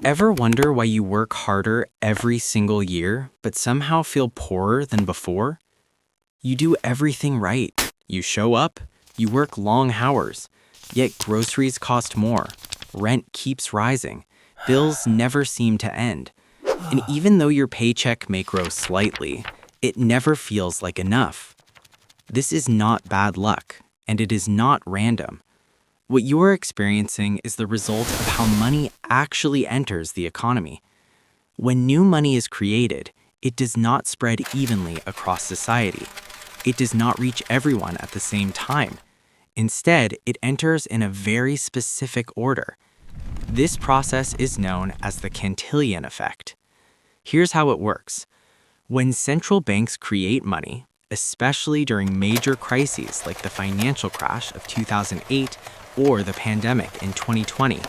Ever wonder why you work harder every single year, but somehow feel poorer than before? You do everything right. You show up, you work long hours, yet groceries cost more, rent keeps rising, bills never seem to end. And even though your paycheck may grow slightly, it never feels like enough. This is not bad luck, and it is not random. What you are experiencing is the result of how money actually enters the economy. When new money is created, it does not spread evenly across society. It does not reach everyone at the same time. Instead, it enters in a very specific order. This process is known as the Cantillon Effect. Here's how it works. When central banks create money, especially during major crises like the financial crash of 2008 or the pandemic in 2020,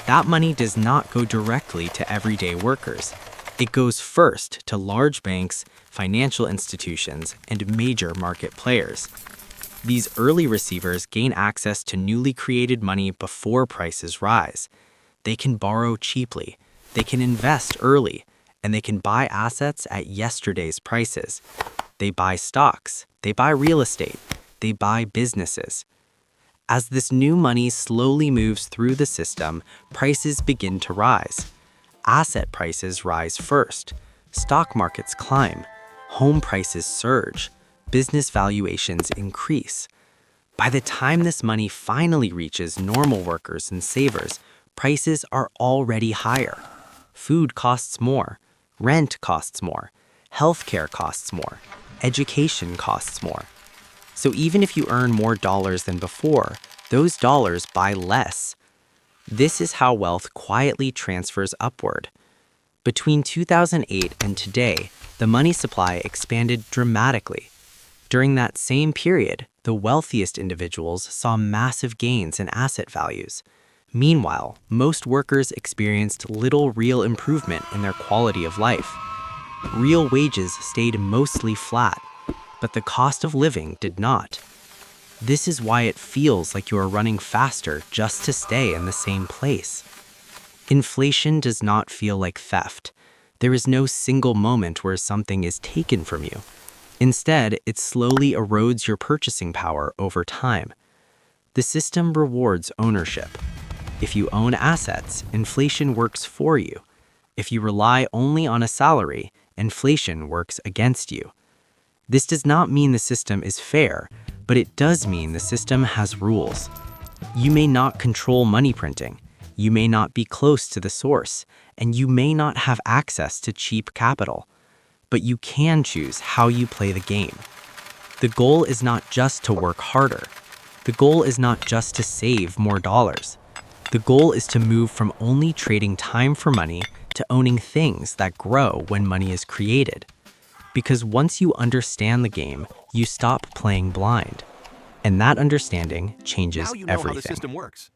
that money does not go directly to everyday workers. It goes first to large banks, financial institutions, and major market players. These early receivers gain access to newly created money before prices rise. They can borrow cheaply, they can invest early, and they can buy assets at yesterday's prices. They buy stocks, they buy real estate, they buy businesses. As this new money slowly moves through the system, prices begin to rise. Asset prices rise first. Stock markets climb. Home prices surge. Business valuations increase. By the time this money finally reaches normal workers and savers, prices are already higher. Food costs more. Rent costs more. Healthcare costs more. Education costs more. So even if you earn more dollars than before, those dollars buy less. This is how wealth quietly transfers upward. Between 2008 and today, the money supply expanded dramatically. During that same period, the wealthiest individuals saw massive gains in asset values. Meanwhile, most workers experienced little real improvement in their quality of life. Real wages stayed mostly flat, but the cost of living did not. This is why it feels like you are running faster just to stay in the same place. Inflation does not feel like theft. There is no single moment where something is taken from you. Instead, it slowly erodes your purchasing power over time. The system rewards ownership. If you own assets, inflation works for you. If you rely only on a salary, inflation works against you. This does not mean the system is fair, but it does mean the system has rules. You may not control money printing, you may not be close to the source, and you may not have access to cheap capital, but you can choose how you play the game. The goal is not just to work harder. The goal is not just to save more dollars. The goal is to move from only trading time for money to owning things that grow when money is created. Because once you understand the game, you stop playing blind. And that understanding changes Now you know how the everything. system works.